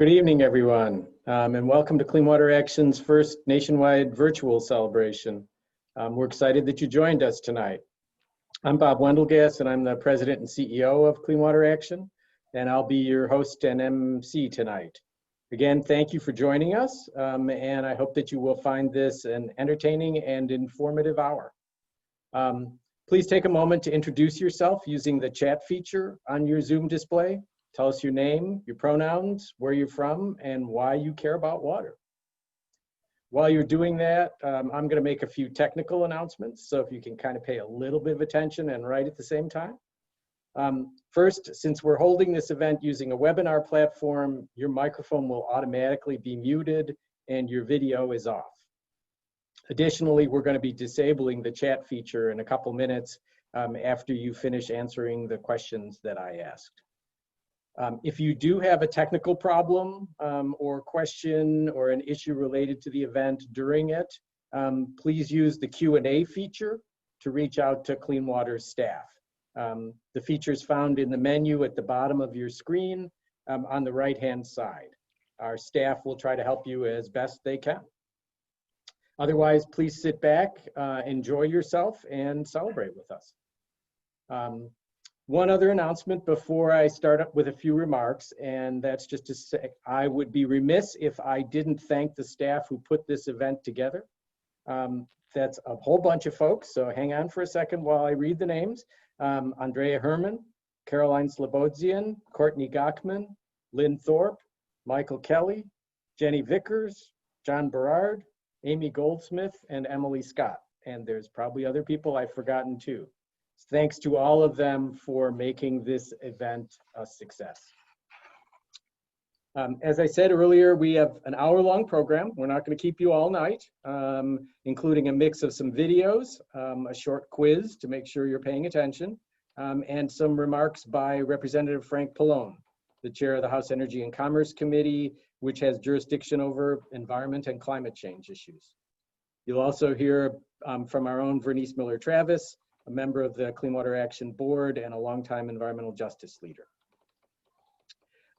Good evening, everyone, and welcome to Clean Water Action's first nationwide virtual celebration. We're excited that you joined us tonight. I'm Bob Wendelgas, and I'm the President and CEO of Clean Water Action, and I'll be your host and MC tonight. Again, thank you for joining us, and I hope that you will find this an entertaining and informative hour. Please take a moment to introduce yourself using the chat feature on your Zoom display. Tell us your name, your pronouns, where you're from, and why you care about water. While you're doing that, I'm going to make a few technical announcements, so if you can kind of pay a little bit of attention and write at the same time. First, since we're holding this event using a webinar platform, your microphone will automatically be muted and your video is off. Additionally, we're going to be disabling the chat feature in a couple minutes after you finish answering the questions that I asked. If you do have a technical problem or question or an issue related to the event during it, please use the Q&A feature to reach out to Clean Water's staff. The feature is found in the menu at the bottom of your screen on the right-hand side. Our staff will try to help you as best they can. Otherwise, please sit back, enjoy yourself, and celebrate with us. One other announcement before I start up with a few remarks, and that's just to say I would be remiss if I didn't thank the staff who put this event together. That's a whole bunch of folks, so hang on for a second while I read the names. Andrea Herman, Caroline Slobodian, Courtney Gochman, Lynn Thorpe, Michael Kelly, Jenny Vickers, John Berard, Amy Goldsmith, and Emily Scott. And there's probably other people I've forgotten too. Thanks to all of them for making this event a success. As I said earlier, we have an hour-long program. We're not going to keep you all night, including a mix of some videos, a short quiz to make sure you're paying attention, and some remarks by Representative Frank Pallone, the chair of the House Energy and Commerce Committee, which has jurisdiction over environment and climate change issues. You'll also hear from our own Vernice Miller-Travis, a member of the Clean Water Action Board and a longtime environmental justice leader.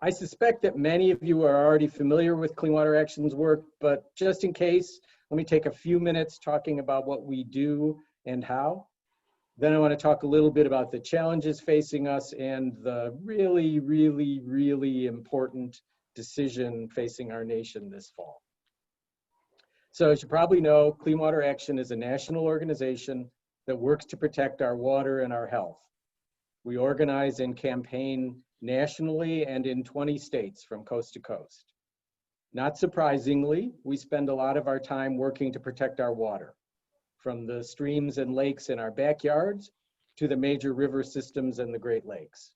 I suspect that many of you are already familiar with Clean Water Action's work, but just in case, let me take a few minutes talking about what we do and how. Then I want to talk a little bit about the challenges facing us and the really important decision facing our nation this fall. So as you probably know, Clean Water Action is a national organization that works to protect our water and our health. We organize and campaign nationally and in 20 states from coast to coast. Not surprisingly, we spend a lot of our time working to protect our water, from the streams and lakes in our backyards to the major river systems and the Great Lakes.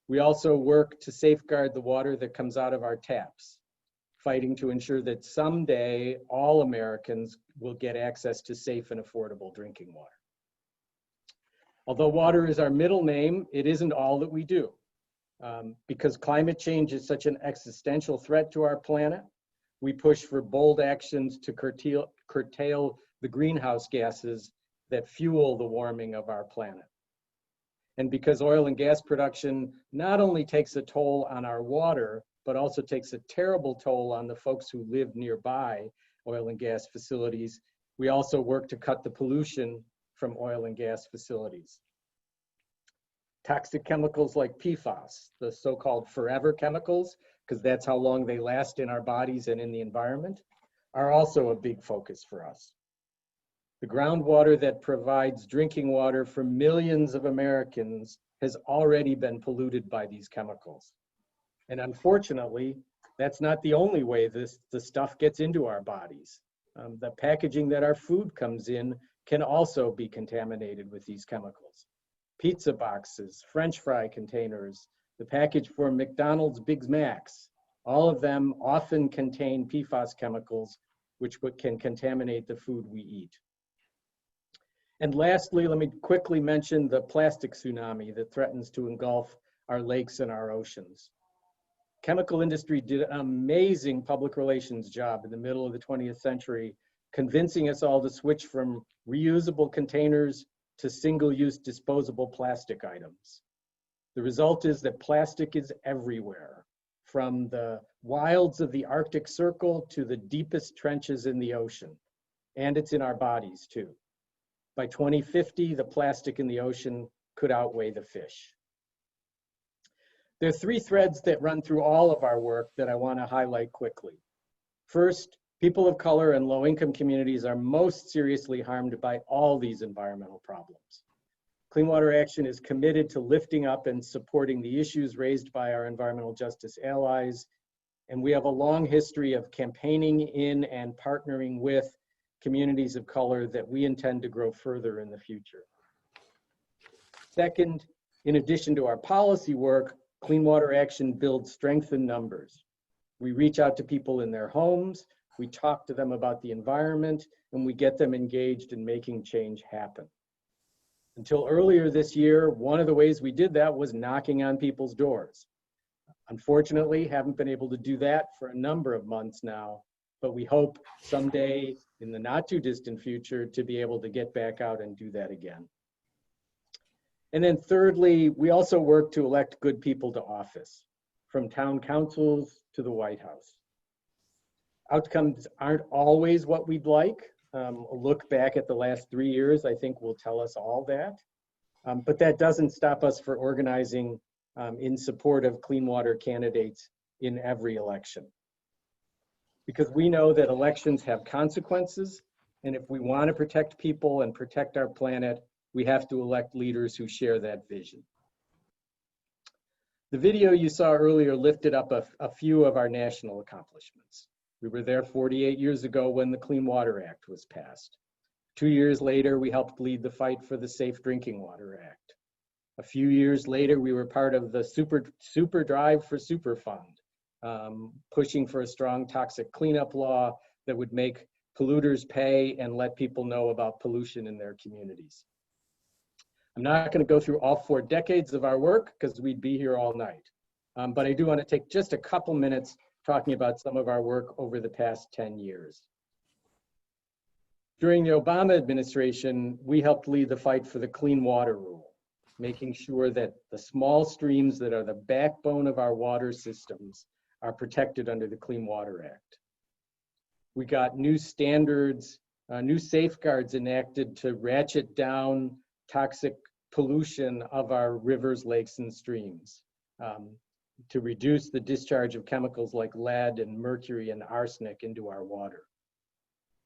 We also work to safeguard the water that comes out of our taps, fighting to ensure that someday all Americans will get access to safe and affordable drinking water. Although water is our middle name, it isn't all that we do. Because climate change is such an existential threat to our planet, we push for bold actions to curtail the greenhouse gases that fuel the warming of our planet. And because oil and gas production not only takes a toll on our water, but also takes a terrible toll on the folks who live nearby oil and gas facilities, we also work to cut the pollution from oil and gas facilities. Toxic chemicals like PFAS, the so-called forever chemicals, because that's how long they last in our bodies and in the environment, are also a big focus for us. The groundwater that provides drinking water for millions of Americans has already been polluted by these chemicals. And unfortunately, that's not the only way the stuff gets into our bodies. The packaging that our food comes in can also be contaminated with these chemicals. Pizza boxes, French fry containers, the package for McDonald's Big Macs, all of them often contain PFAS chemicals, which can contaminate the food we eat. And lastly, let me quickly mention the plastic tsunami that threatens to engulf our lakes and our oceans. Chemical industry did an amazing public relations job in the middle of the 20th century, convincing us all to switch from reusable containers to single-use disposable plastic items. The result is that plastic is everywhere, from the wilds of the Arctic Circle to the deepest trenches in the ocean. And it's in our bodies too. By 2050, the plastic in the ocean could outweigh the fish. There are three threads that run through all of our work that I want to highlight quickly. First, people of color and low-income communities are most seriously harmed by all these environmental problems. Clean Water Action is committed to lifting up and supporting the issues raised by our environmental justice allies, and we have a long history of campaigning in and partnering with communities of color that we intend to grow further in the future. Second, in addition to our policy work, Clean Water Action builds strength in numbers. We reach out to people in their homes, we talk to them about the environment, and we get them engaged in making change happen. Until earlier this year, one of the ways we did that was knocking on people's doors. Unfortunately, haven't been able to do that for a number of months now, but we hope someday in the not too distant future to be able to get back out and do that again. And then thirdly, we also work to elect good people to office, from town councils to the White House. Outcomes aren't always what we'd like. A look back at the last 3 years, I think, will tell us all that. But that doesn't stop us from organizing in support of clean water candidates in every election. Because we know that elections have consequences, and if we want to protect people and protect our planet, we have to elect leaders who share that vision. The video you saw earlier lifted up a few of our national accomplishments. We were there 48 years ago when the Clean Water Act was passed. 2 years later, we helped lead the fight for the Safe Drinking Water Act. A few years later, we were part of the Super Drive for Superfund, pushing for a strong toxic cleanup law that would make polluters pay and let people know about pollution in their communities. I'm not going to go through all 4 decades of our work because we'd be here all night. But I do want to take just a couple minutes talking about some of our work over the past 10 years. During the Obama administration, we helped lead the fight for the Clean Water Rule, making sure that the small streams that are the backbone of our water systems are protected under the Clean Water Act. We got new standards, new safeguards enacted to ratchet down toxic pollution of our rivers, lakes, and streams, to reduce the discharge of chemicals like lead and mercury and arsenic into our water.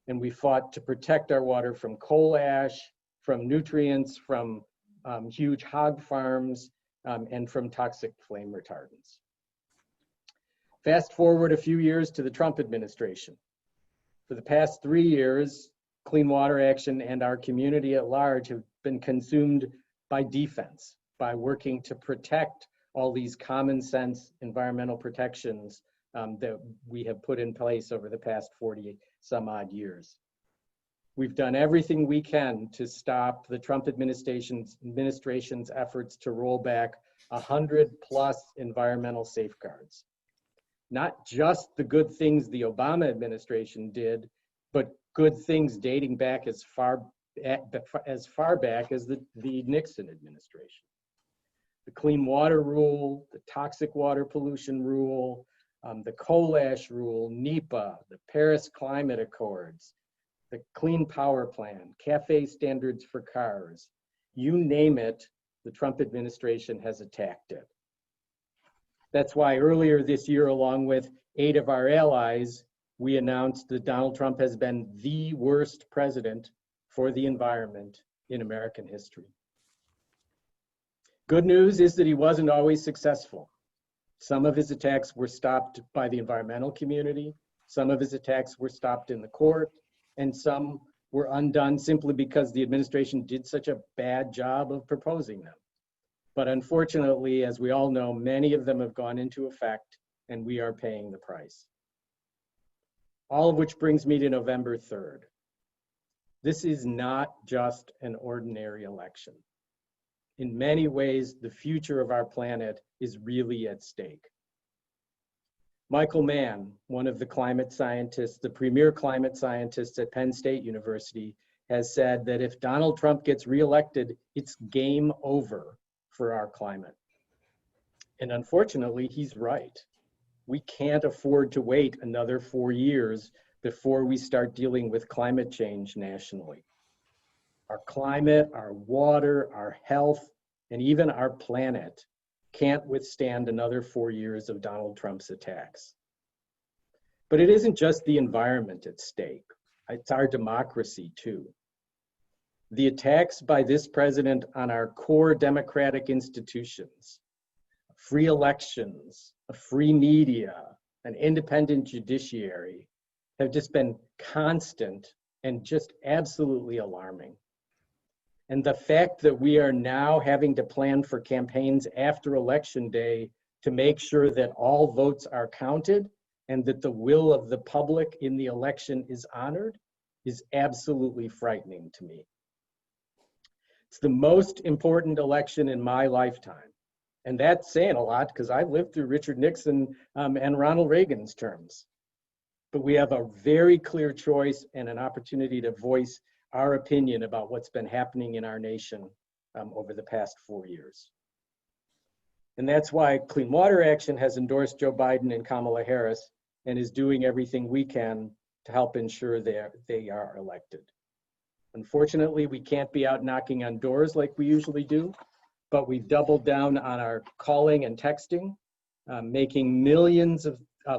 And we fought to protect our water from coal ash, from nutrients, from huge hog farms, and from toxic flame retardants. Fast forward a few years to the Trump administration. For the past 3 years, Clean Water Action and our community at large have been consumed by defense, by working to protect all these common sense environmental protections that we have put in place over the past 40 some odd years. We've done everything we can to stop the Trump administration's efforts to roll back 100+ environmental safeguards. Not just the good things the Obama administration did, but good things dating back as far back as the Nixon administration. The Clean Water Rule, the Toxic Water Pollution Rule, the Coal Ash Rule, NEPA, the Paris Climate Accords, the Clean Power Plan, CAFE standards for cars, you name it, the Trump administration has attacked it. That's why earlier this year, along with 8 of our allies, we announced that Donald Trump has been the worst president for the environment in American history. Good news is that he wasn't always successful. Some of his attacks were stopped by the environmental community, some of his attacks were stopped in the court, and some were undone simply because the administration did such a bad job of proposing them. But unfortunately, as we all know, many of them have gone into effect and we are paying the price. All of which brings me to November 3rd. This is not just an ordinary election. In many ways, the future of our planet is really at stake. Michael Mann, one of the climate scientists, the premier climate scientists at Penn State University, has said that if Donald Trump gets reelected, it's game over for our climate. And unfortunately, he's right. We can't afford to wait another 4 years before we start dealing with climate change nationally. Our climate, our water, our health, and even our planet can't withstand another 4 years of Donald Trump's attacks. But it isn't just the environment at stake, it's our democracy too. The attacks by this president on our core democratic institutions, free elections, a free media, an independent judiciary, have just been constant and just absolutely alarming. And the fact that we are now having to plan for campaigns after Election Day to make sure that all votes are counted and that the will of the public in the election is honored is absolutely frightening to me. It's the most important election in my lifetime. And that's saying a lot because I lived through Richard Nixon and Ronald Reagan's terms. But we have a very clear choice and an opportunity to voice our opinion about what's been happening in our nation over the past 4 years. And that's why Clean Water Action has endorsed Joe Biden and Kamala Harris and is doing everything we can to help ensure they are elected. Unfortunately, we can't be out knocking on doors like we usually do, but we've doubled down on our calling and texting, making millions of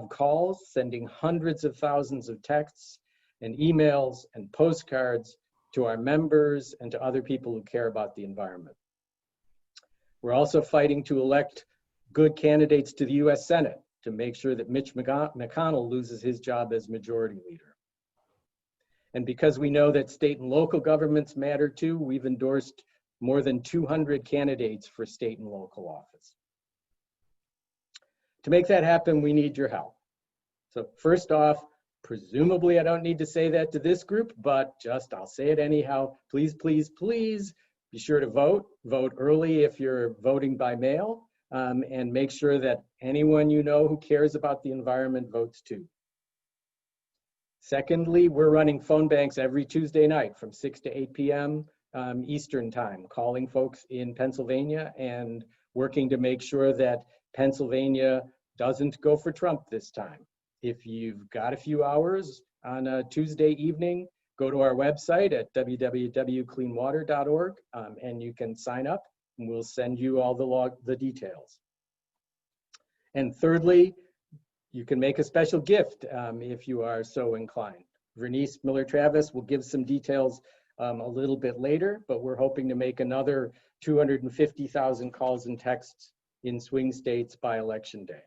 calls, sending hundreds of thousands of texts and emails and postcards to our members and to other people who care about the environment. We're also fighting to elect good candidates to the US Senate to make sure that Mitch McConnell loses his job as majority leader. And because we know that state and local governments matter too, we've endorsed more than 200 candidates for state and local office. To make that happen, we need your help. So first off, presumably I don't need to say that to this group, but I'll say it anyhow. Please, please, please be sure to vote. Vote early if you're voting by mail, and make sure that anyone you know who cares about the environment votes too. Secondly, we're running phone banks every Tuesday night from 6 to 8 p.m. Eastern time, calling folks in Pennsylvania and working to make sure that Pennsylvania doesn't go for Trump this time. If you've got a few hours on a Tuesday evening, go to our website at www.cleanwater.org and you can sign up and we'll send you all the details. And thirdly, you can make a special gift if you are so inclined. Vernice Miller-Travis will give some details a little bit later, but we're hoping to make another 250,000 calls and texts in swing states by Election Day.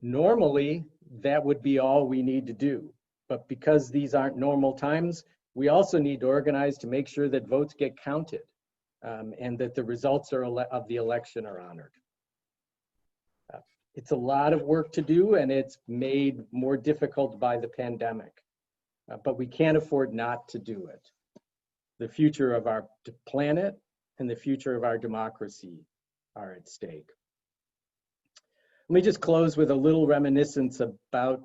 Normally, that would be all we need to do. But because these aren't normal times, we also need to organize to make sure that votes get counted and that the results of the election are honored. It's a lot of work to do and it's made more difficult by the pandemic, but we can't afford not to do it. The future of our planet and the future of our democracy are at stake. Let me just close with a little reminiscence about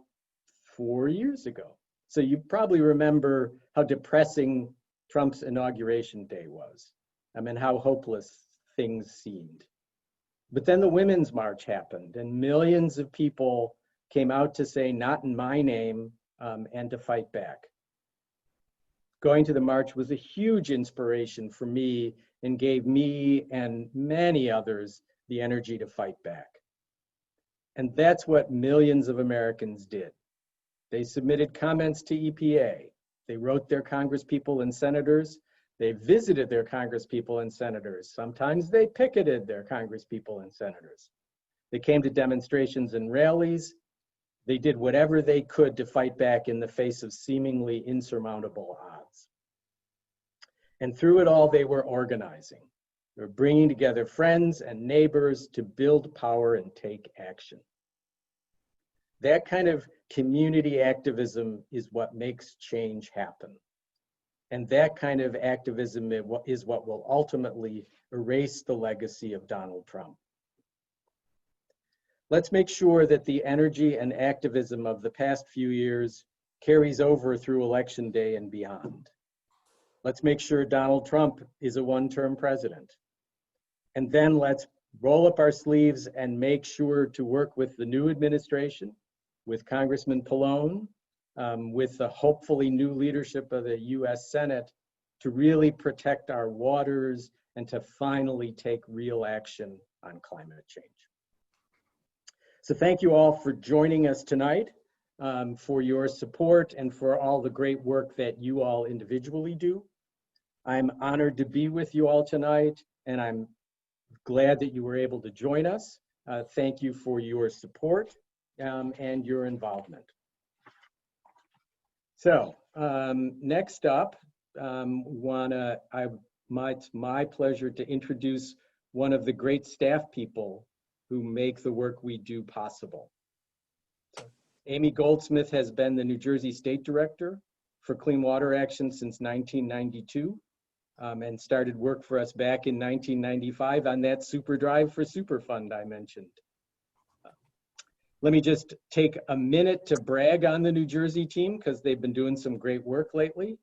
4 years ago. So you probably remember how depressing Trump's inauguration day was. I mean, how hopeless things seemed. But then the Women's March happened and millions of people came out to say, not in my name, and to fight back. Going to the march was a huge inspiration for me and gave me and many others the energy to fight back. And that's what millions of Americans did. They submitted comments to EPA. They wrote their congresspeople and senators. They visited their congresspeople and senators. Sometimes they picketed their congresspeople and senators. They came to demonstrations and rallies. They did whatever they could to fight back in the face of seemingly insurmountable odds. And through it all, they were organizing. They were bringing together friends and neighbors to build power and take action. That kind of community activism is what makes change happen. And that kind of activism is what will ultimately erase the legacy of Donald Trump. Let's make sure that the energy and activism of the past few years carries over through Election Day and beyond. Let's make sure Donald Trump is a one-term president. And then let's roll up our sleeves and make sure to work with the new administration, with Congressman Pallone, with the hopefully new leadership of the US Senate to really protect our waters and to finally take real action on climate change. So thank you all for joining us tonight, for your support and for all the great work that you all individually do. I'm honored to be with you all tonight, and I'm glad that you were able to join us. Thank you for your support and your involvement. So next up, it's my pleasure to introduce one of the great staff people who make the work we do possible. Amy Goldsmith has been the New Jersey State Director for Clean Water Action since 1992 and started work for us back in 1995 on that super drive for Superfund I mentioned. Let me just take a minute to brag on the New Jersey team because they've been doing some great work lately.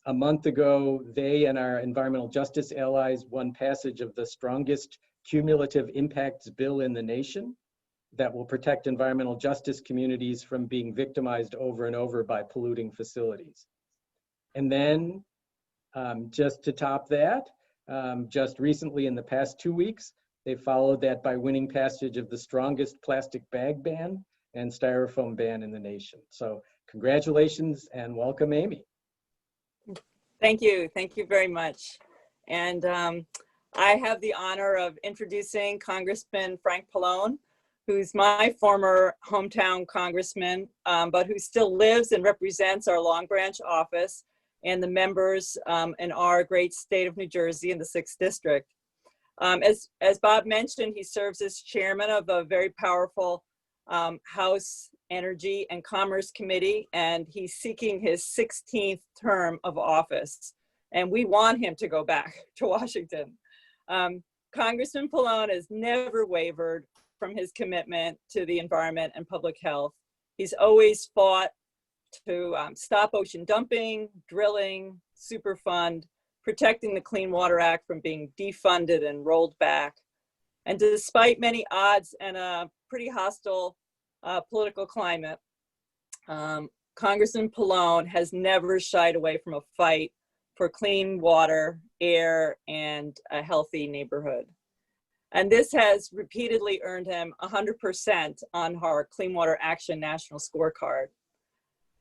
A month ago, they and our environmental justice allies won passage of the strongest cumulative impacts bill in the nation that will protect environmental justice communities from being victimized over and over by polluting facilities. And then, just to top that, just recently in the past 2 weeks, they followed that by winning passage of the strongest plastic bag ban and styrofoam ban in the nation. So congratulations and welcome, Amy. Thank you very much. And I have the honor of introducing Congressman Frank Pallone, who's my former hometown congressman, but who still lives and represents our Long Branch office and the members in our great state of New Jersey in the 6th District. As Bob mentioned, he serves as chairman of a very powerful House Energy and Commerce Committee, and he's seeking his 16th term of office. And we want him to go back to Washington. Congressman Pallone has never wavered from his commitment to the environment and public health. He's always fought to stop ocean dumping, drilling, Superfund, protecting the Clean Water Act from being defunded and rolled back. And despite many odds and a pretty hostile political climate, Congressman Pallone has never shied away from a fight for clean water, air, and a healthy neighborhood. And this has repeatedly earned him 100% on our Clean Water Action National Scorecard.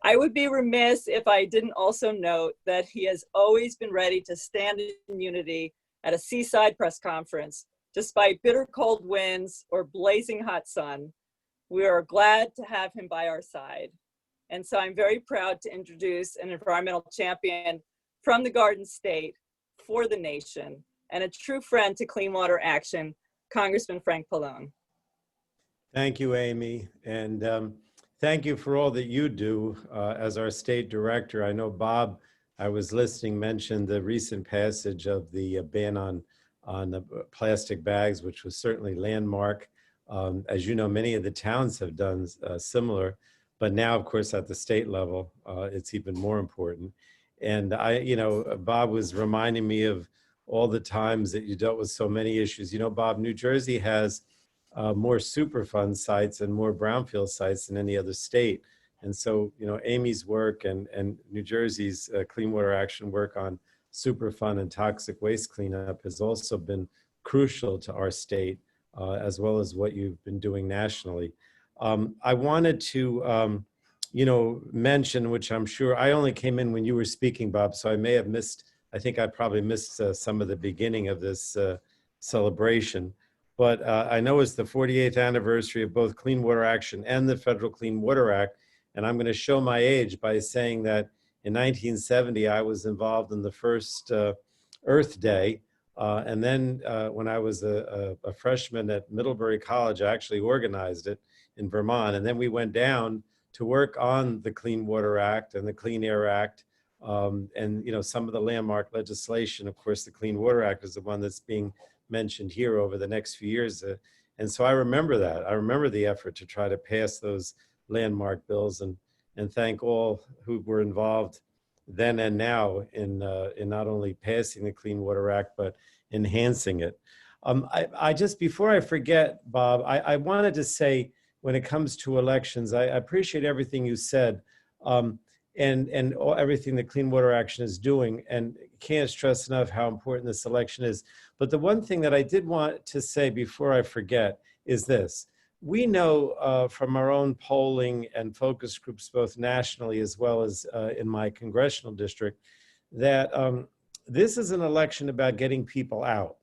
I would be remiss if I didn't also note that he has always been ready to stand in unity at a seaside press conference, despite bitter cold winds or blazing hot sun. We are glad to have him by our side. And so I'm very proud to introduce an environmental champion from the Garden State for the nation and a true friend to Clean Water Action, Congressman Frank Pallone. Thank you, Amy. And thank you for all that you do as our state director. I know Bob, I was listening, mentioned the recent passage of the ban on the plastic bags, which was certainly landmark. As you know, many of the towns have done similar, but now, of course, at the state level, it's even more important. And Bob was reminding me of all the times that you dealt with so many issues. You know, Bob, New Jersey has more Superfund sites and more brownfield sites than any other state. And so, you know, Amy's work and New Jersey's Clean Water Action work on Superfund and toxic waste cleanup has also been crucial to our state, as well as what you've been doing nationally. I wanted to, mention, which I'm sure, I only came in when you were speaking, Bob, so I may have missed, I think I probably missed some of the beginning of this celebration. But I know it's the 48th anniversary of both Clean Water Action and the Federal Clean Water Act. And I'm going to show my age by saying that in 1970, I was involved in the first Earth Day. And then when I was a freshman at Middlebury College, I actually organized it in Vermont. And then we went down to work on the Clean Water Act and the Clean Air Act. And, you know, some of the landmark legislation. Of course, the Clean Water Act is the one that's being mentioned here over the next few years. And so I remember that. I remember the effort to try to pass those landmark bills, and thank all who were involved then and now in not only passing the Clean Water Act, but enhancing it. I just, before I forget, Bob, I wanted to say, when it comes to elections, I appreciate everything you said, and everything that Clean Water Action is doing, and can't stress enough how important this election is. But the one thing that I did want to say before I forget is this. We know from our own polling and focus groups, both nationally as well as in my congressional district, that this is an election about getting people out.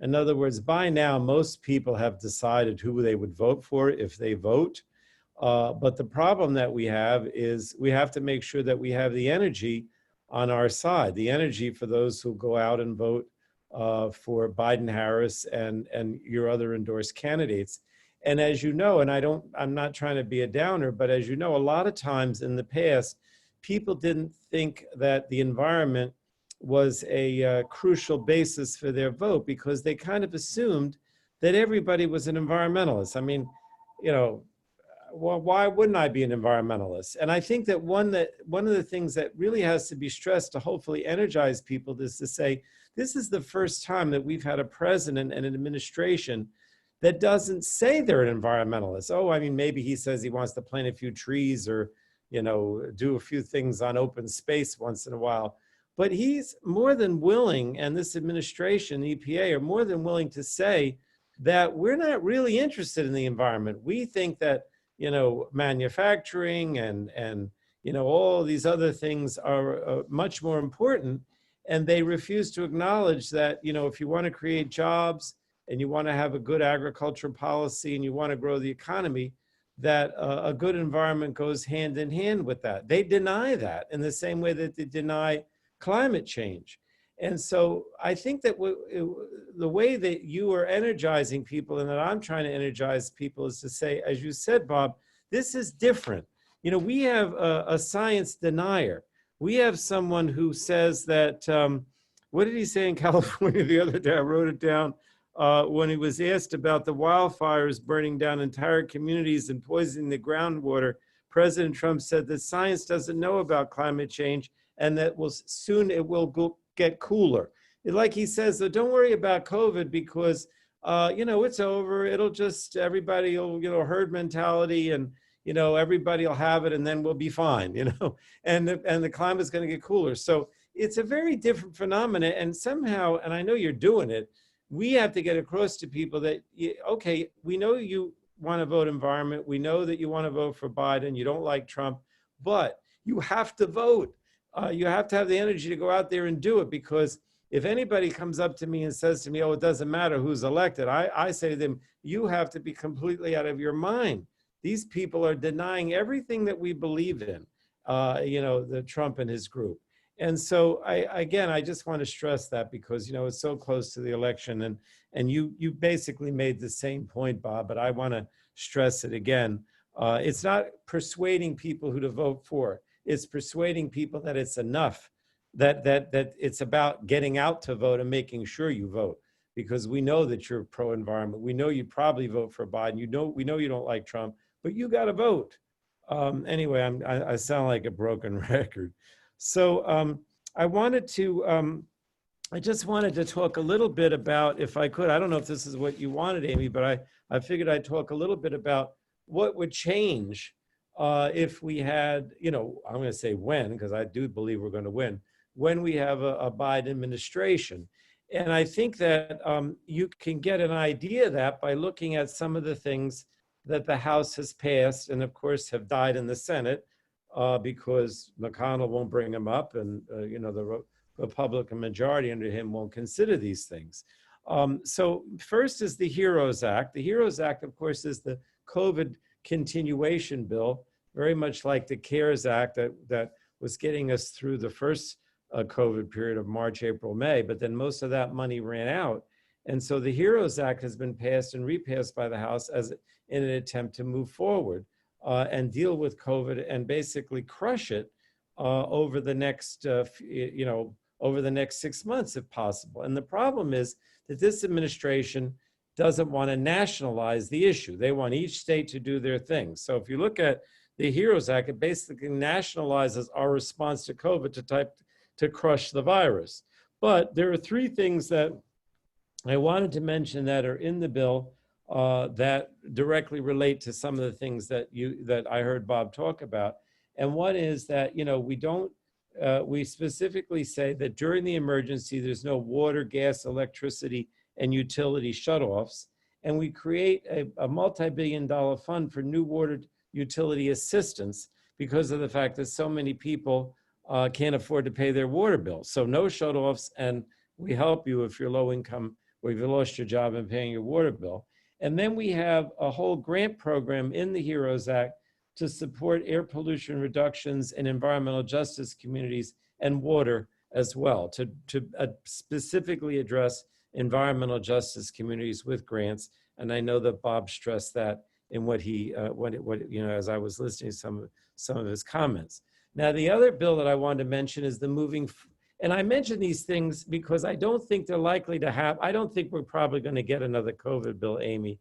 In other words, by now, most people have decided who they would vote for if they vote. But the problem that we have is we have to make sure that we have the energy on our side, the energy for those who go out and vote for Biden, Harris, and your other endorsed candidates. And as you know, and I'm not trying to be a downer, but as you know, a lot of times in the past, people didn't think that the environment was a crucial basis for their vote because they kind of assumed that everybody was an environmentalist. I mean, you know, well, why wouldn't I be an environmentalist? And I think that one of the things that really has to be stressed to hopefully energize people is to say, this is the first time that we've had a president and an administration that doesn't say they're an environmentalist. Oh, I mean, maybe he says he wants to plant a few trees or, you know, do a few things on open space once in a while. But he's more than willing, and this administration, EPA, are more than willing to say that we're not really interested in the environment. We think that, you know, manufacturing and you know, all these other things are much more important. And they refuse to acknowledge that, you know, if you want to create jobs and you want to have a good agricultural policy and you want to grow the economy, that a good environment goes hand in hand with that. They deny that in the same way that they deny climate change. And so I think that the way that you are energizing people and that I'm trying to energize people is to say, as you said, Bob, this is different. You know, we have a science denier. We have someone who says that, what did he say in California the other day? I wrote it down. When he was asked about the wildfires burning down entire communities and poisoning the groundwater, President Trump said that science doesn't know about climate change and that soon it will get cooler. Like he says, so don't worry about COVID because, you know, it's over. It'll just, everybody will, you know, herd mentality and, you know, everybody will have it and then we'll be fine, you know, and the climate's going to get cooler. So it's a very different phenomenon. And somehow, and I know you're doing it, we have to get across to people that, okay, we know you want to vote environment. We know that you want to vote for Biden. You don't like Trump, but you have to vote. You have to have the energy to go out there and do it, because if anybody comes up to me and says to me, oh, it doesn't matter who's elected, I say to them, you have to be completely out of your mind. These people are denying everything that we believe in, you know, the Trump and his group. And so I just want to stress that because, you know, it's so close to the election and you basically made the same point, Bob, but I want to stress it again. It's not persuading people who to vote for. It's persuading people that it's enough, that it's about getting out to vote and making sure you vote, because we know that you're pro-environment. We know you probably vote for Biden. We know you don't like Trump, but you got to vote. Anyway, I sound like a broken record. So I just wanted to talk a little bit about, if I could, I don't know if this is what you wanted, Amy, but I figured I'd talk a little bit about what would change if we had, you know, I'm going to say when, because I do believe we're going to win, when we have a Biden administration. And I think that you can get an idea of that by looking at some of the things that the House has passed and, of course, have died in the Senate because McConnell won't bring them up and, you know, the Republican majority under him won't consider these things. So first is the HEROES Act. The HEROES Act, of course, is the COVID continuation bill, very much like the CARES Act that was getting us through the first COVID period of March, April, May, but then most of that money ran out. And so the HEROES Act has been passed and repassed by the House in an attempt to move forward and deal with COVID and basically crush it over the next, you know, over the next 6 months, if possible. And the problem is that this administration doesn't want to nationalize the issue. They want each state to do their thing. So if you look at the HEROES Act, it basically nationalizes our response to COVID to crush the virus. But there are three things that I wanted to mention that are in the bill that directly relate to some of the things that I heard Bob talk about. And one is that, we specifically say that during the emergency, there's no water, gas, electricity, and utility shutoffs. And we create a multi-billion-dollar fund for new water utility assistance because of the fact that so many people can't afford to pay their water bill. So no shutoffs, and we help you if you're low income or if you lost your job and paying your water bill. And then we have a whole grant program in the HEROES Act to support air pollution reductions in environmental justice communities and water as well, to specifically address environmental justice communities with grants. And I know that Bob stressed that in what he, as I was listening to some of his comments. Now, the other bill that I wanted to mention is the and I mention these things because I don't think they're likely to happen. I don't think we're probably going to get another COVID bill, Amy,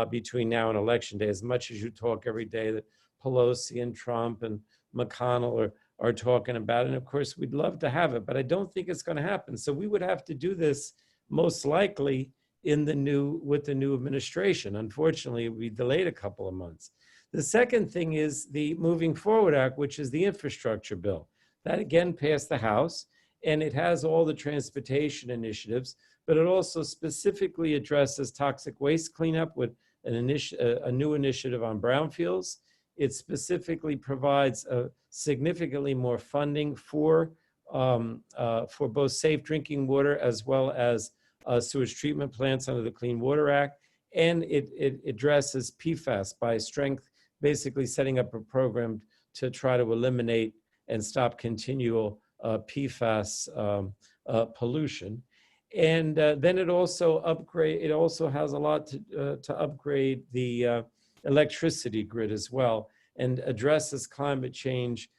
between now and Election Day, as much as you talk every day that Pelosi and Trump and McConnell are talking about. And of course, we'd love to have it, but I don't think it's going to happen. So we would have to do this most likely with the new administration. Unfortunately, we delayed a couple of months. The second thing is the Moving Forward Act, which is the infrastructure bill. That again passed the House, and it has all the transportation initiatives, but it also specifically addresses toxic waste cleanup with a new initiative on brownfields. It specifically provides significantly more funding for both safe drinking water as well as sewage treatment plants under the Clean Water Act. And it addresses PFAS by basically setting up a program to try to eliminate and stop continual PFAS pollution. And then it also has a lot to upgrade the electricity grid as well, and addresses climate change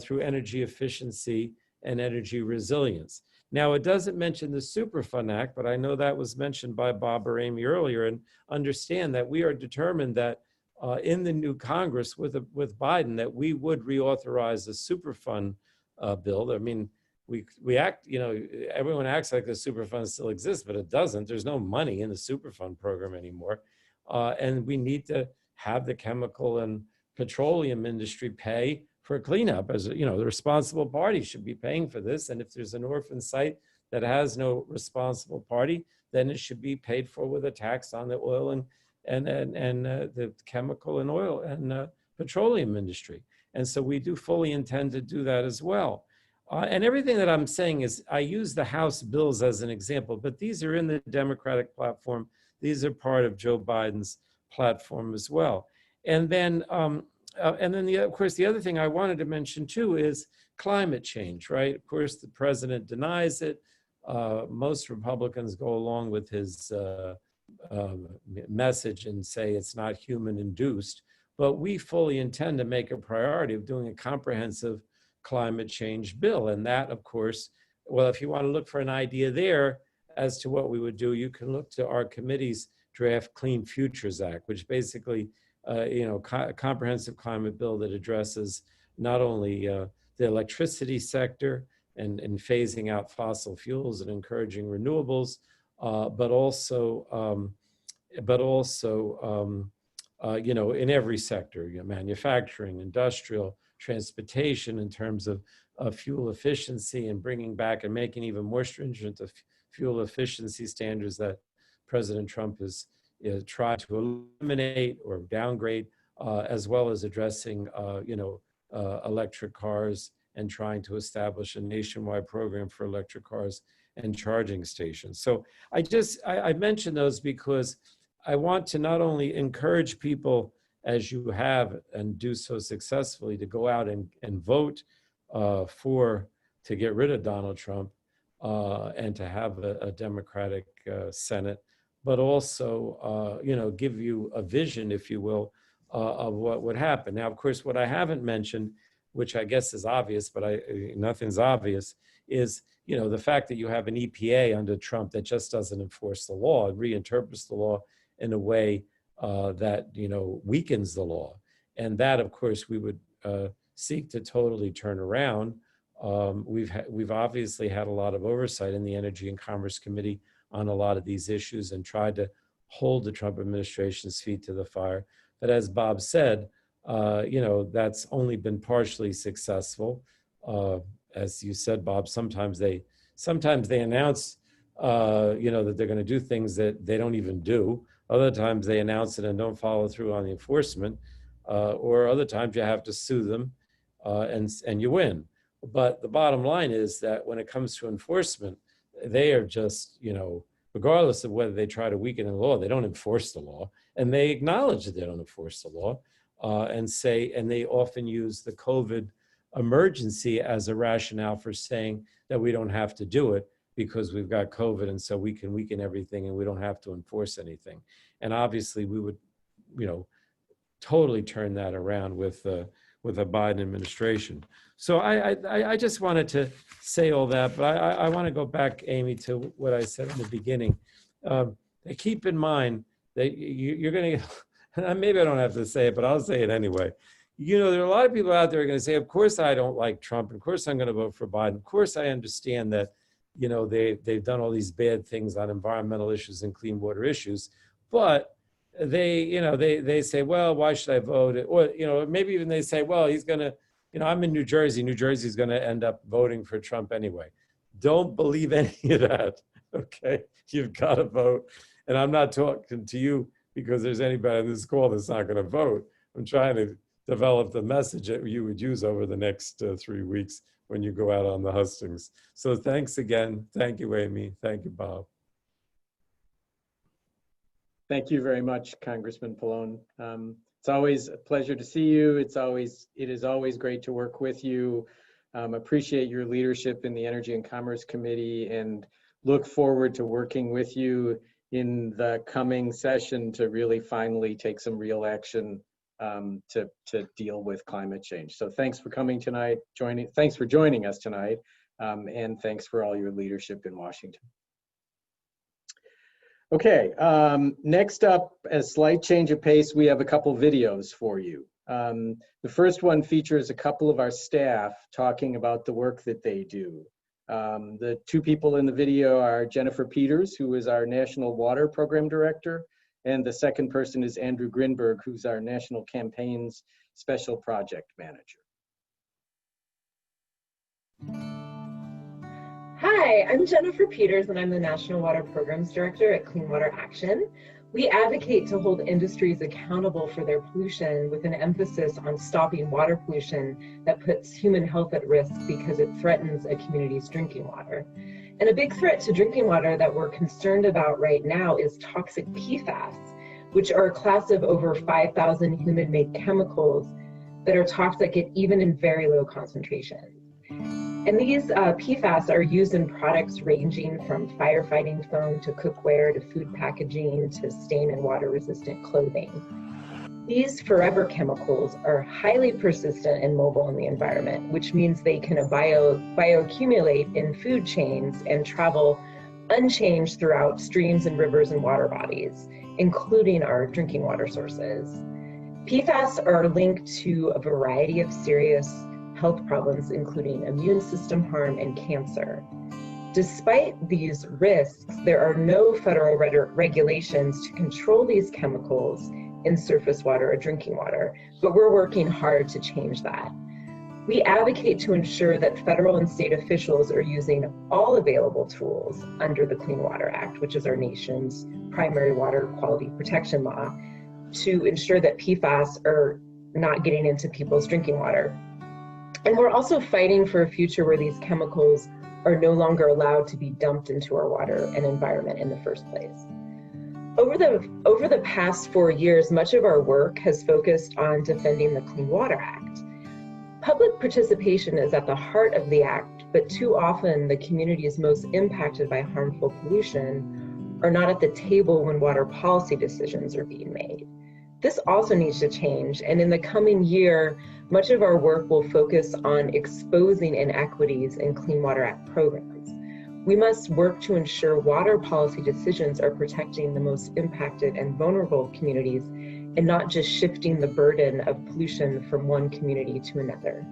through energy efficiency and energy resilience. Now, it doesn't mention the Superfund Act, but I know that was mentioned by Bob or Amy earlier, and understand that we are determined that in the new Congress with Biden, that we would reauthorize the Superfund bill. I mean, we act, everyone acts like the Superfund still exists, but it doesn't. There's no money in the Superfund program anymore. And we need to have the chemical and petroleum industry pay for cleanup. As the responsible party should be paying for this. And if there's an orphan site that has no responsible party, then it should be paid for with a tax on the oil and the chemical and oil and petroleum industry. And so we do fully intend to do that as well. And everything that I'm saying is, I use the House bills as an example, but these are in the Democratic platform. These are part of Joe Biden's platform as well. And then, of course, the other thing I wanted to mention too is climate change, right? Of course, the president denies it. Most Republicans go along with his message and say it's not human induced, but we fully intend to make a priority of doing a comprehensive climate change bill. And that, of course, well, if you want to look for an idea there as to what we would do, you can look to our committee's draft Clean Futures Act, which basically, a comprehensive climate bill that addresses not only the electricity sector and phasing out fossil fuels and encouraging renewables, but also in every sector, manufacturing, industrial, transportation, in terms of fuel efficiency and bringing back and making even more stringent the fuel efficiency standards that President Trump has tried to eliminate or downgrade, as well as addressing, electric cars and trying to establish a nationwide program for electric cars and charging stations. So I mention those because I want to not only encourage people, as you have and do so successfully, to go out and vote to get rid of Donald Trump and to have a Democratic Senate, but also, give you a vision, if you will, of what would happen. Now, of course, what I haven't mentioned, which I guess is obvious, but nothing's obvious, is the fact that you have an EPA under Trump that just doesn't enforce the law. It reinterprets the law in a way that weakens the law, and that, of course, we would seek to totally turn around. We've obviously had a lot of oversight in the Energy and Commerce Committee on a lot of these issues and tried to hold the Trump administration's feet to the fire. But as Bob said, that's only been partially successful. As you said, Bob, sometimes they announce, that they're going to do things that they don't even do. Other times they announce it and don't follow through on the enforcement, or other times you have to sue them, and you win. But the bottom line is that when it comes to enforcement, they are just, regardless of whether they try to weaken the law, they don't enforce the law, and they acknowledge that they don't enforce the law, and they often use the COVID emergency as a rationale for saying that we don't have to do it because we've got COVID, and so we can weaken everything and we don't have to enforce anything. And obviously we would, totally turn that around with a Biden administration. So I just wanted to say all that, but I want to go back, Amy, to what I said in the beginning. Keep in mind that you're going to, maybe I don't have to say it, but I'll say it anyway. There are a lot of people out there who are going to say, of course I don't like Trump. Of course I'm going to vote for Biden. Of course I understand that, they've done all these bad things on environmental issues and clean water issues, but they say, well, why should I vote? Or, maybe even they say, well, he's going to, I'm in New Jersey. New Jersey's going to end up voting for Trump anyway. Don't believe any of that, okay? You've got to vote. And I'm not talking to you because there's anybody on this call that's not going to vote. I'm trying to develop the message that you would use over the next 3 weeks when you go out on the hustings. So thanks again. Thank you, Amy. Thank you, Bob. Thank you very much, Congressman Pallone. It's always a pleasure to see you. It is always great to work with you. Appreciate your leadership in the Energy and Commerce Committee and look forward to working with you in the coming session to really finally take some real action to deal with climate change. So thanks for coming tonight, thanks for joining us tonight, and thanks for all your leadership in Washington. Okay, next up, a slight change of pace, we have a couple videos for you. The first one features a couple of our staff talking about the work that they do. The two people in the video are Jennifer Peters, who is our National Water Program Director, and the second person is Andrew Grinberg, who's our National Campaigns Special Project Manager. Hi, I'm Jennifer Peters and I'm the National Water Programs Director at Clean Water Action. We advocate to hold industries accountable for their pollution with an emphasis on stopping water pollution that puts human health at risk because it threatens a community's drinking water. And a big threat to drinking water that we're concerned about right now is toxic PFAS, which are a class of over 5,000 human-made chemicals that are toxic even in very low concentrations. And these PFAS are used in products ranging from firefighting foam to cookware to food packaging to stain and water resistant clothing. These forever chemicals are highly persistent and mobile in the environment, which means they can bioaccumulate in food chains and travel unchanged throughout streams and rivers and water bodies, including our drinking water sources. PFAS are linked to a variety of serious health problems, including immune system harm and cancer. Despite these risks, there are no federal regulations to control these chemicals in surface water or drinking water, but we're working hard to change that. We advocate to ensure that federal and state officials are using all available tools under the Clean Water Act, which is our nation's primary water quality protection law, to ensure that PFAS are not getting into people's drinking water. And we're also fighting for a future where these chemicals are no longer allowed to be dumped into our water and environment in the first place. Over the past 4 years, much of our work has focused on defending the Clean Water Act. Public participation is at the heart of the act, but too often the communities most impacted by harmful pollution are not at the table when water policy decisions are being made. This also needs to change, and in the coming year, much of our work will focus on exposing inequities in Clean Water Act programs. We must work to ensure water policy decisions are protecting the most impacted and vulnerable communities and not just shifting the burden of pollution from one community to another.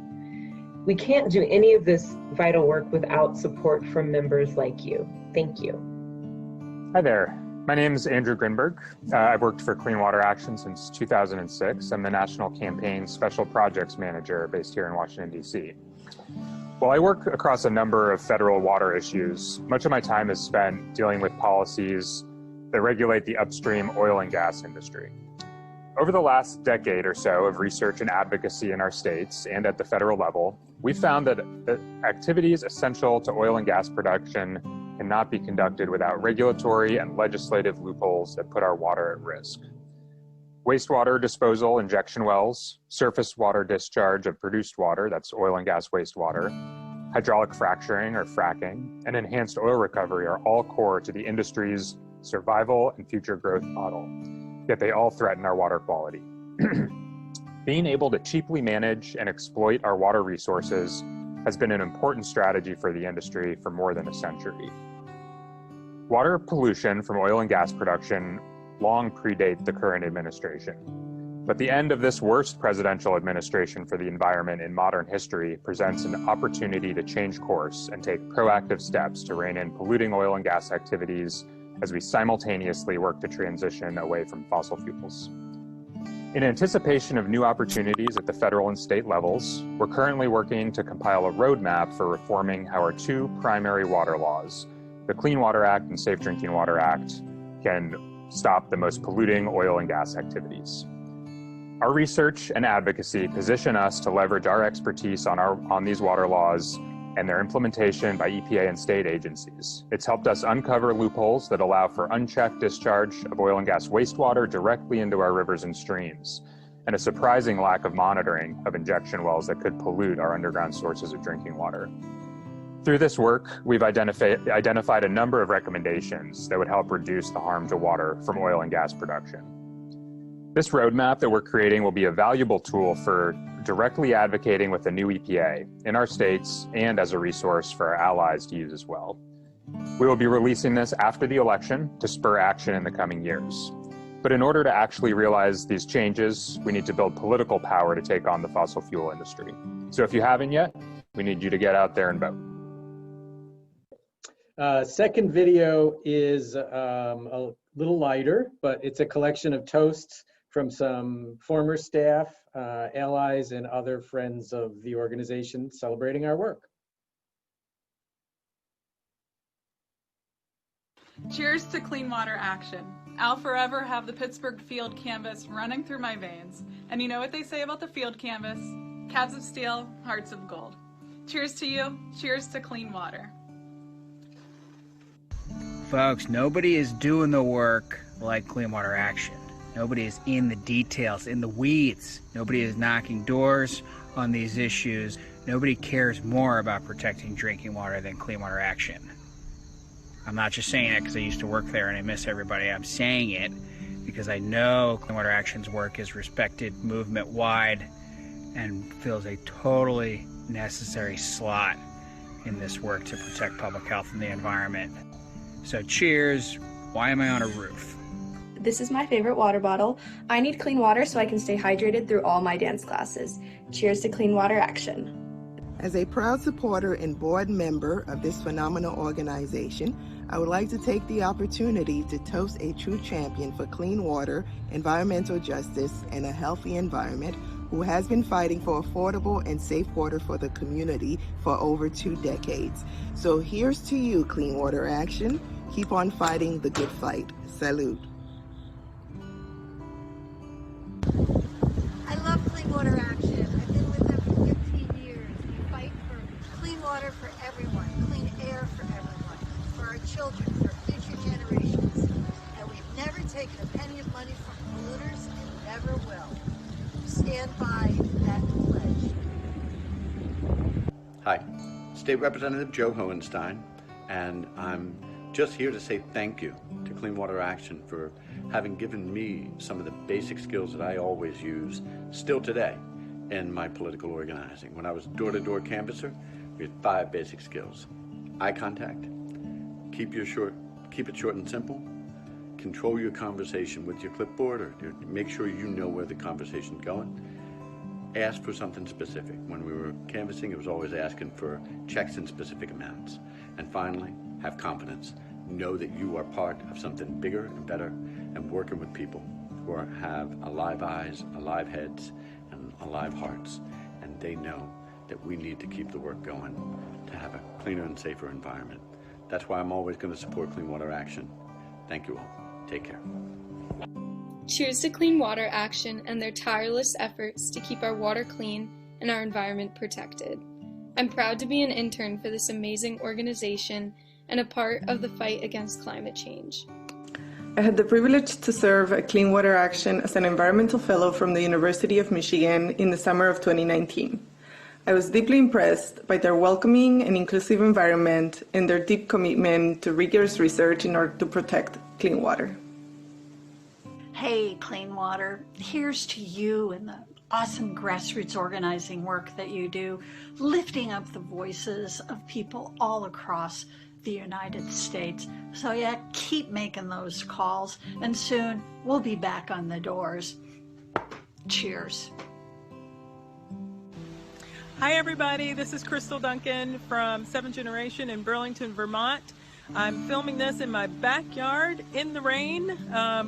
We can't do any of this vital work without support from members like you. Thank you. Hi there. My name is Andrew Grinberg. I've worked for Clean Water Action since 2006. I'm the National Campaign Special Projects Manager based here in Washington, D.C. While I work across a number of federal water issues, much of my time is spent dealing with policies that regulate the upstream oil and gas industry. Over the last decade or so of research and advocacy in our states and at the federal level, we've found that activities essential to oil and gas production cannot be conducted without regulatory and legislative loopholes that put our water at risk. Wastewater disposal, injection wells, surface water discharge of produced water, that's oil and gas wastewater, hydraulic fracturing or fracking, and enhanced oil recovery are all core to the industry's survival and future growth model, yet they all threaten our water quality. Being able to cheaply manage and exploit our water resources has been an important strategy for the industry for more than a century. Water pollution from oil and gas production long predate the current administration, but the end of this worst presidential administration for the environment in modern history presents an opportunity to change course and take proactive steps to rein in polluting oil and gas activities as we simultaneously work to transition away from fossil fuels. In anticipation of new opportunities at the federal and state levels, we're currently working to compile a roadmap for reforming how our two primary water laws, the Clean Water Act and Safe Drinking Water Act, can stop the most polluting oil and gas activities. Our research and advocacy position us to leverage our expertise on these water laws and their implementation by EPA and state agencies. It's helped us uncover loopholes that allow for unchecked discharge of oil and gas wastewater directly into our rivers and streams, and a surprising lack of monitoring of injection wells that could pollute our underground sources of drinking water. Through this work, we've identified a number of recommendations that would help reduce the harm to water from oil and gas production. This roadmap that we're creating will be a valuable tool for directly advocating with the new EPA in our states and as a resource for our allies to use as well. We will be releasing this after the election to spur action in the coming years. But in order to actually realize these changes, we need to build political power to take on the fossil fuel industry. So if you haven't yet, we need you to get out there and vote. Second video is a little lighter, but it's a collection of toasts from some former staff, allies, and other friends of the organization celebrating our work. Cheers to Clean Water Action. I'll forever have the Pittsburgh field canvas running through my veins. And you know what they say about the field canvas? Calves of steel, hearts of gold. Cheers to you. Cheers to clean water. Folks, nobody is doing the work like Clean Water Action. Nobody is in the details, in the weeds. Nobody is knocking doors on these issues. Nobody cares more about protecting drinking water than Clean Water Action. I'm not just saying it because I used to work there and I miss everybody. I'm saying it because I know Clean Water Action's work is respected movement-wide and fills a totally necessary slot in this work to protect public health and the environment. So cheers. Why am I on a roof? This is my favorite water bottle. I need clean water so I can stay hydrated through all my dance classes. Cheers to Clean Water Action. As a proud supporter and board member of this phenomenal organization, I would like to take the opportunity to toast a true champion for clean water, environmental justice, and a healthy environment who has been fighting for affordable and safe water for the community for over 2 decades. So here's to you, Clean Water Action. Keep on fighting the good fight. Salute. I love Clean Water Action. I've been with them for 15 years. We fight for clean water for everyone, clean air for everyone, for our children, for future generations. And we've never taken a penny of money from polluters and never will. Stand by that pledge. Hi, State Representative Joe Hohenstein, and I'm just here to say thank you to Clean Water Action for having given me some of the basic skills that I always use, still today, in my political organizing. When I was door-to-door canvasser, we had 5 basic skills. Eye contact, keep it short and simple, control your conversation with your clipboard, or make sure you know where the conversation's going. Ask for something specific. When we were canvassing, it was always asking for checks in specific amounts. And finally, have confidence. know that you are part of something bigger and better, and working with people who have alive eyes, alive heads, and alive hearts, and they know that we need to keep the work going to have a cleaner and safer environment. That's why I'm always going to support Clean Water Action. Thank you all. Take care. Cheers to Clean Water Action and their tireless efforts to keep our water clean and our environment protected. I'm proud to be an intern for this amazing organization and a part of the fight against climate change. I had the privilege to serve at Clean Water Action as an environmental fellow from the University of Michigan in the summer of 2019. I was deeply impressed by their welcoming and inclusive environment and their deep commitment to rigorous research in order to protect clean water. Hey, Clean Water, here's to you and the awesome grassroots organizing work that you do, lifting up the voices of people all across the United States. So yeah, keep making those calls, and soon we'll be back on the doors. Cheers. Hi everybody, this is Crystal Duncan from 7th Generation in Burlington, Vermont. I'm filming this in my backyard in the rain,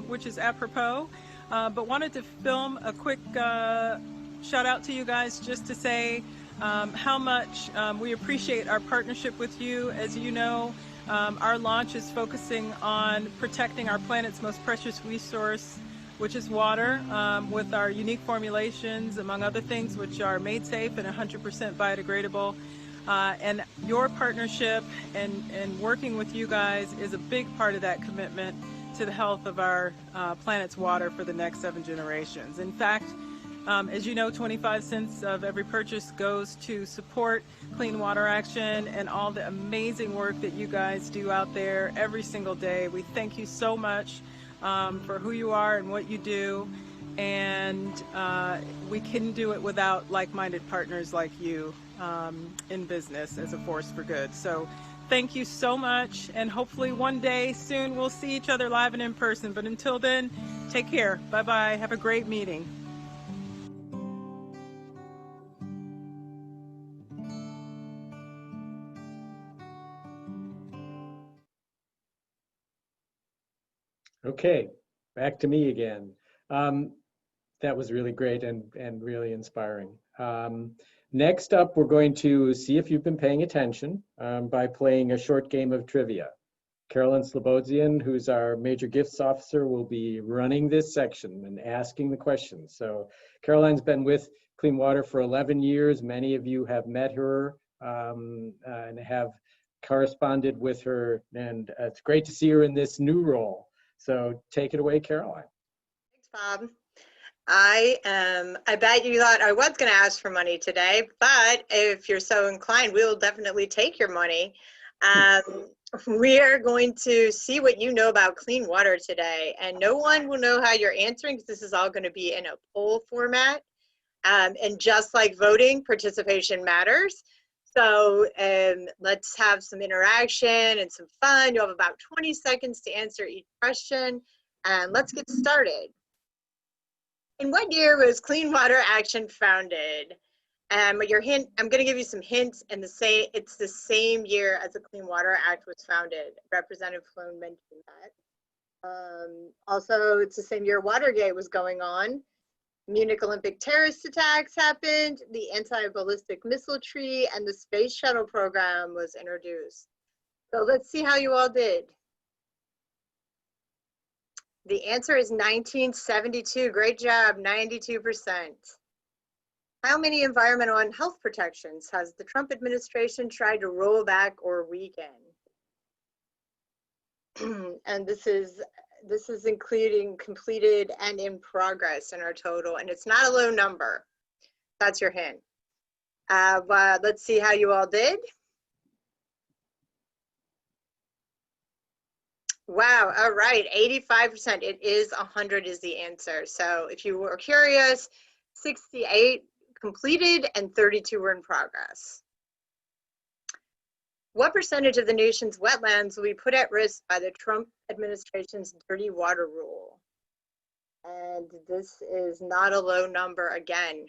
which is apropos, but wanted to film a quick shout out to you guys just to say how much we appreciate our partnership with you. As you know, our launch is focusing on protecting our planet's most precious resource, which is water, with our unique formulations, among other things, which are made safe and 100% biodegradable. And your partnership and working with you guys is a big part of that commitment to the health of our planet's water for the next 7 generations. In fact, as you know, 25 cents of every purchase goes to support Clean Water Action and all the amazing work that you guys do out there every single day. We thank you so much for who you are and what you do, and we couldn't do it without like-minded partners like you in business as a force for good. So thank you so much, and hopefully one day soon we'll see each other live and in person. But until then, take care. Bye-bye. Have a great meeting. Okay, back to me again. That was really great and really inspiring. Next up, we're going to see if you've been paying attention by playing a short game of trivia. Carolyn Slobodian, who's our Major Gifts Officer, will be running this section and asking the questions. So Caroline's been with Clean Water for 11 years. Many of you have met her and have corresponded with her, and it's great to see her in this new role. So take it away, Caroline. Thanks, Bob. I bet you thought I was going to ask for money today, but if you're so inclined, we will definitely take your money. We are going to see what you know about clean water today, and no one will know how you're answering because this is all going to be in a poll format. And just like voting, participation matters. So let's have some interaction and some fun. You'll have about 20 seconds to answer each question, and let's get started. In what year was Clean Water Action founded? Your hint, I'm going to give you some hints, and it's the same year as the Clean Water Act was founded. Representative Pallone mentioned that. Also, it's the same year Watergate was going on. Munich Olympic terrorist attacks happened, the anti-ballistic missile treaty, and the space shuttle program was introduced. So let's see how you all did. The answer is 1972. Great job, 92%. How many environmental and health protections has the Trump administration tried to roll back or weaken? And this is including completed and in progress in our total, and it's not a low number. That's your hint. Let's see how you all did. Wow, all right, 85%. It is 100 is the answer. So if you were curious, 68 completed and 32 were in progress. What percentage of the nation's wetlands will be put at risk by the Trump administration's dirty water rule? And this is not a low number again,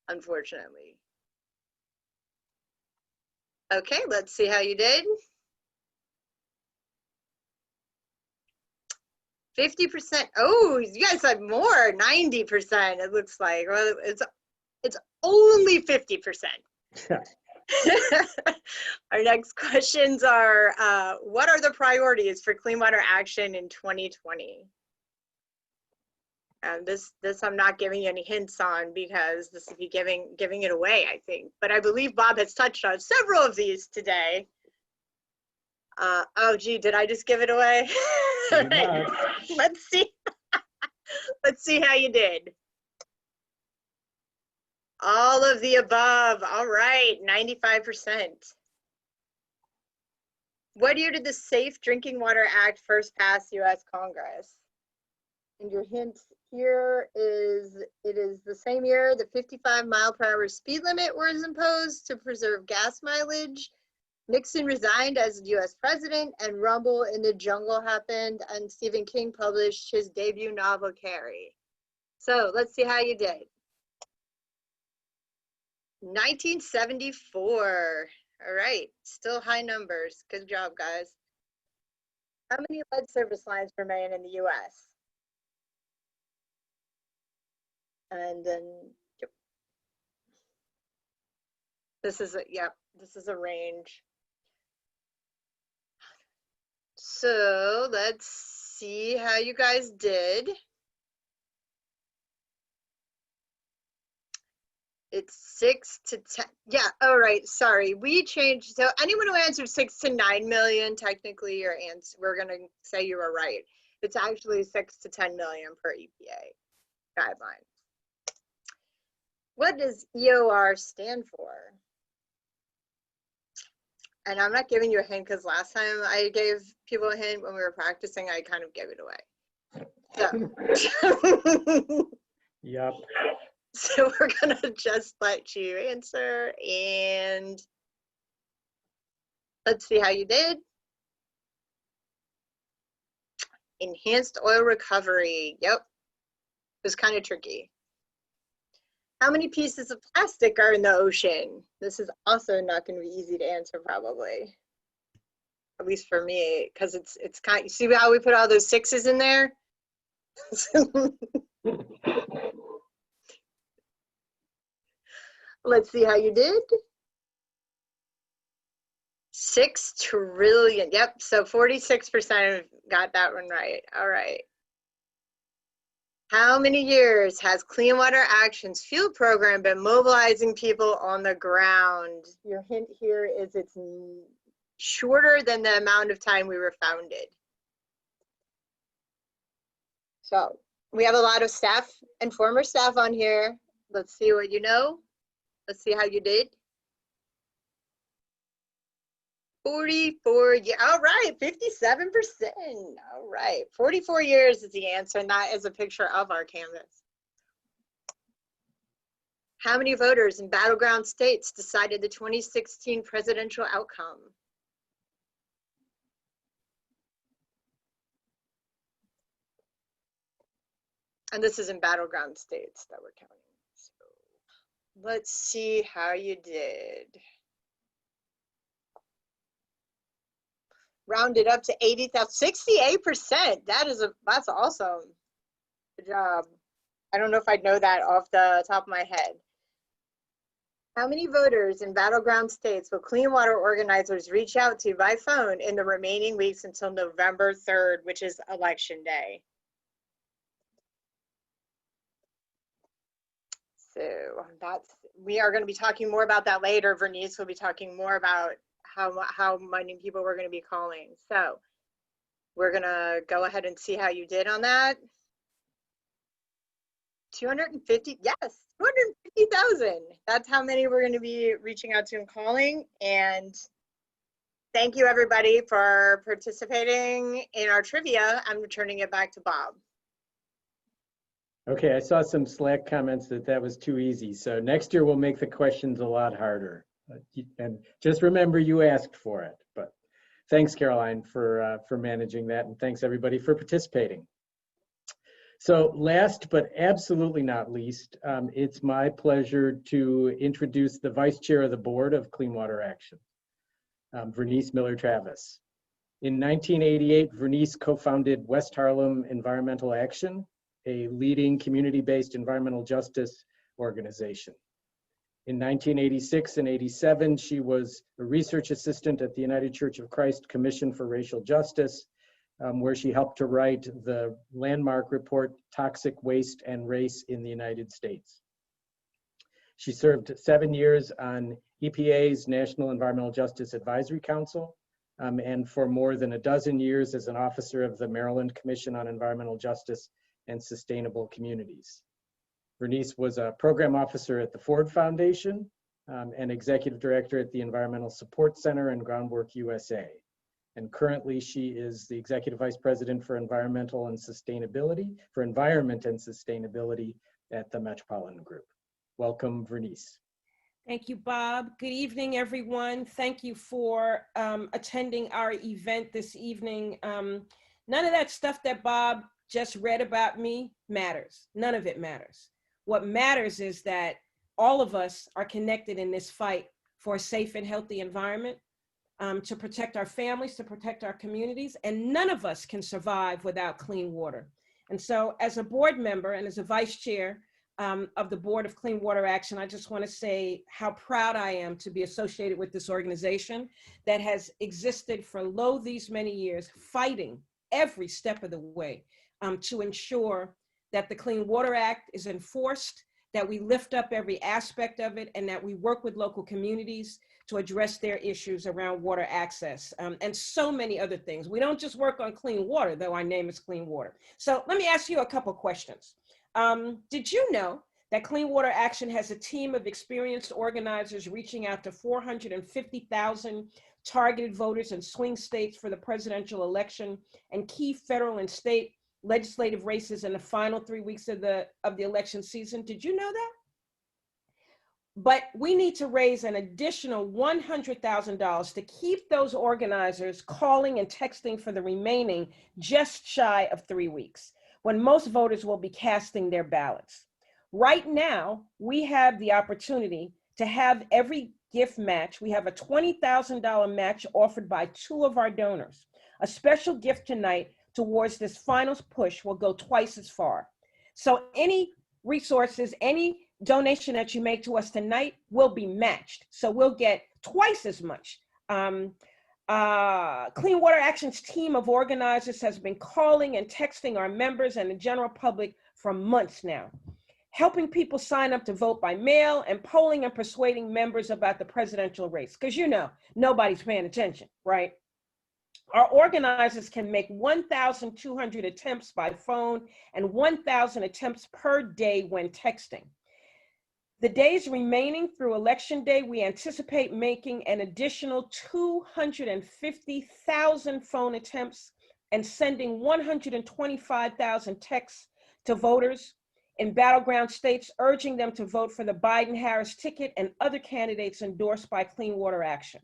unfortunately. Okay, let's see how you did. 50%. Oh, you guys had more, 90%, it looks like. Well, it's only 50%. Our next questions are, what are the priorities for clean water action in 2020? This I'm not giving you any hints on because this would be giving it away, I think. But I believe Bob has touched on several of these today. Oh, gee, did I just give it away? Right. Let's see. Let's see how you did. All of the above. All right, 95%. What year did the Safe Drinking Water Act first pass U.S. Congress? And your hint here is it is the same year the 55-mile-per-hour speed limit was imposed to preserve gas mileage. Nixon resigned as U.S. president, and Rumble in the Jungle happened, and Stephen King published his debut novel, Carrie. So let's see how you did. 1974. All right, still high numbers. Good job, guys. How many lead service lines remain in the U.S.? And then, yep. This is a range. So let's see how you guys did. It's 6 to 10. Yeah, all right, sorry. We changed, so anyone who answered 6 to 9 million, technically your answer, we're gonna say you were right. It's actually 6 to 10 million per EPA guideline. What does EOR stand for? And I'm not giving you a hint because last time I gave people a hint when we were practicing, I kind of gave it away. So. Yep. So we're gonna just let you answer and let's see how you did. Enhanced oil recovery. Yep. It was kind of tricky. How many pieces of plastic are in the ocean? This is also not going to be easy to answer, probably. At least for me, because it's kind. You see how we put all those sixes in there? Let's see how you did. 6 trillion. Yep. So 46% got that one right. All right. How many years has Clean Water Action's field program been mobilizing people on the ground? Your hint here is it's shorter than the amount of time we were founded. So we have a lot of staff and former staff on here. Let's see what you know. Let's see how you did. 44, yeah, all right, 57%. All right, 44 years is the answer, and that is a picture of our canvas. How many voters in battleground states decided the 2016 presidential outcome? And this is in battleground states that we're counting. So let's see how you did. Rounded up to 80,000, 68%. That's awesome. Good job. I don't know if I'd know that off the top of my head. How many voters in battleground states will clean water organizers reach out to by phone in the remaining weeks until November 3rd, which is election day? So we are going to be talking more about that later. Vernice will be talking more about how many people we're going to be calling. So we're going to go ahead and see how you did on that. 250, yes, 250,000. That's how many we're going to be reaching out to and calling. And thank you everybody for participating in our trivia. I'm returning it back to Bob. Okay, I saw some Slack comments that was too easy. So next year we'll make the questions a lot harder. And just remember you asked for it. But thanks, Caroline, for managing that, and thanks everybody for participating. So last but absolutely not least, it's my pleasure to introduce the Vice Chair of the Board of Clean Water Action, Vernice Miller-Travis. In 1988, Vernice co-founded West Harlem Environmental Action, a leading community-based environmental justice organization. In 1986 and 87, she was a research assistant at the United Church of Christ Commission for Racial Justice, where she helped to write the landmark report, Toxic Waste and Race in the United States. She served 7 years on EPA's National Environmental Justice Advisory Council, and for more than a dozen years as an officer of the Maryland Commission on Environmental Justice and Sustainable Communities. Vernice was a program officer at the Ford Foundation and executive director at the Environmental Support Center and Groundwork USA. And currently she is the executive vice president for environment and sustainability at the Metropolitan Group. Welcome, Vernice. Thank you, Bob. Good evening, everyone. Thank you for attending our event this evening. None of that stuff that Bob just read about me matters. None of it matters. What matters is that all of us are connected in this fight for a safe and healthy environment, to protect our families, to protect our communities, and none of us can survive without clean water. And so as a board member and as a vice chair of the Board of Clean Water Action, I just want to say how proud I am to be associated with this organization that has existed for these many years, fighting every step of the way to ensure that the Clean Water Act is enforced, that we lift up every aspect of it, and that we work with local communities to address their issues around water access, and so many other things. We don't just work on clean water, though our name is Clean Water. So let me ask you a couple questions. Did you know that Clean Water Action has a team of experienced organizers reaching out to 450,000 targeted voters in swing states for the presidential election and key federal and state legislative races in the final 3 weeks of the election season? Did you know that? But we need to raise an additional $100,000 to keep those organizers calling and texting for the remaining just shy of 3 weeks, when most voters will be casting their ballots. Right now, we have the opportunity to have every gift match. We have a $20,000 match offered by 2 of our donors. A special gift tonight towards this final push will go twice as far. So any resources, any donation that you make to us tonight will be matched. So we'll get twice as much. Clean Water Action's team of organizers has been calling and texting our members and the general public for months now, helping people sign up to vote by mail and polling and persuading members about the presidential race. Because nobody's paying attention, right? Our organizers can make 1,200 attempts by phone and 1,000 attempts per day when texting. The days remaining through Election Day, we anticipate making an additional 250,000 phone attempts and sending 125,000 texts to voters in battleground states, urging them to vote for the Biden-Harris ticket and other candidates endorsed by Clean Water Action.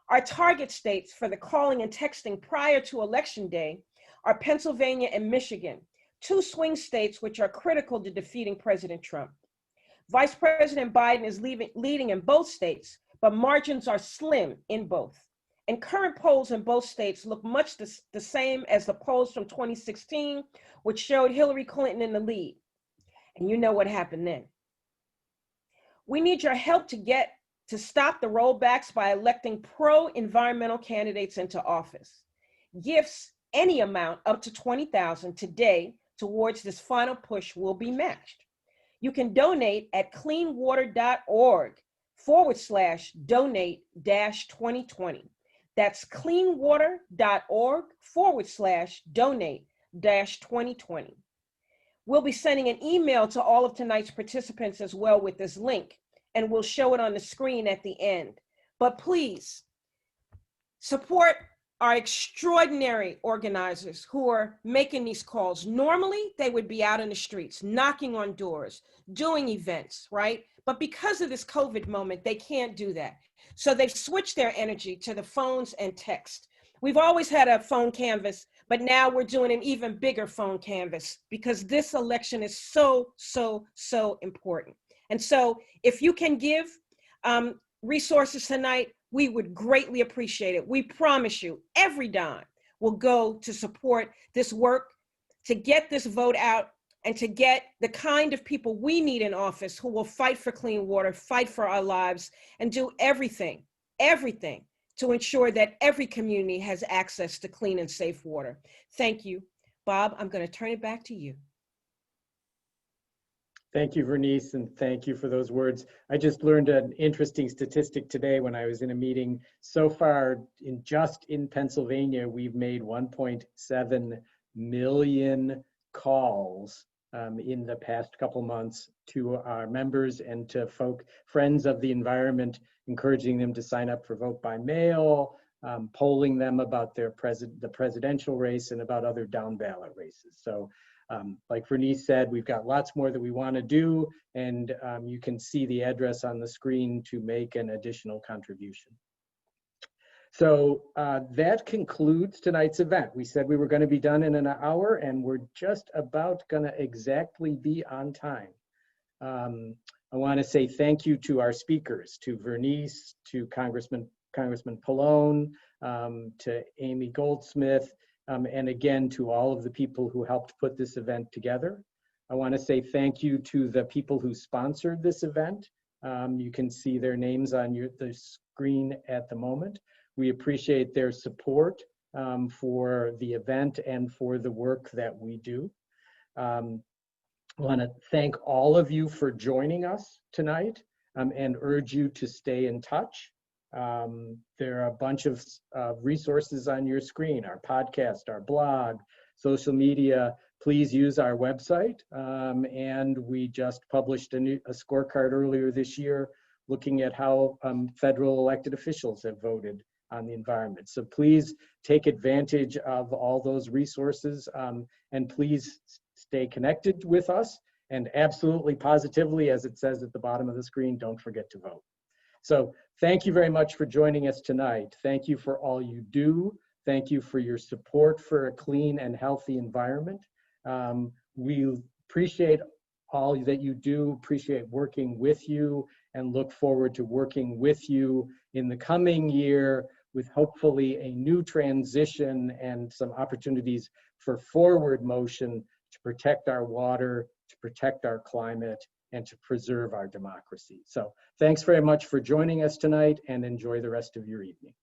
Our target states for the calling and texting prior to Election Day are Pennsylvania and Michigan, 2 swing states which are critical to defeating President Trump. Vice President Biden is leading in both states, but margins are slim in both. And current polls in both states look much the same as the polls from 2016, which showed Hillary Clinton in the lead. And you know what happened then. We need your help to stop the rollbacks by electing pro-environmental candidates into office. Gifts, any amount up to $20,000 today towards this final push will be matched. You can donate at cleanwater.org/donate-2020. That's cleanwater.org/donate-2020. We'll be sending an email to all of tonight's participants as well with this link, and we'll show it on the screen at the end. But please support our extraordinary organizers who are making these calls. Normally, they would be out in the streets, knocking on doors, doing events, right? But because of this COVID moment, they can't do that. So they've switched their energy to the phones and text. We've always had a phone canvas, but now we're doing an even bigger phone canvas because this election is so, so, so important. And so if you can give resources tonight, we would greatly appreciate it. We promise you every dime will go to support this work, to get this vote out, and to get the kind of people we need in office who will fight for clean water, fight for our lives, and do everything to ensure that every community has access to clean and safe water. Thank you. Bob, I'm going to turn it back to you. Thank you, Vernice, and thank you for those words. I just learned an interesting statistic today when I was in a meeting. So far, just in Pennsylvania, we've made 1.7 million calls in the past couple months to our members and to friends of the environment, encouraging them to sign up for vote by mail, polling them about the presidential race and about other down ballot races. So like Vernice said, we've got lots more that we want to do, and you can see the address on the screen to make an additional contribution. So that concludes tonight's event. We said we were going to be done in an hour, and we're just about going to exactly be on time. I want to say thank you to our speakers, to Vernice, to Congressman Pallone, to Amy Goldsmith, and again, to all of the people who helped put this event together. I want to say thank you to the people who sponsored this event. You can see their names on the screen at the moment. We appreciate their support for the event and for the work that we do. I want to thank all of you for joining us tonight and urge you to stay in touch. There are a bunch of resources on your screen, our podcast, our blog, social media. Please use our website. And we just published a scorecard earlier this year looking at how federal elected officials have voted on the environment. So please take advantage of all those resources and please stay connected with us. And absolutely positively, as it says at the bottom of the screen, don't forget to vote. So thank you very much for joining us tonight. Thank you for all you do. Thank you for your support for a clean and healthy environment. We appreciate all that you do, appreciate working with you, and look forward to working with you in the coming year with hopefully a new transition and some opportunities for forward motion to protect our water, to protect our climate, and to preserve our democracy. So thanks very much for joining us tonight, and enjoy the rest of your evening.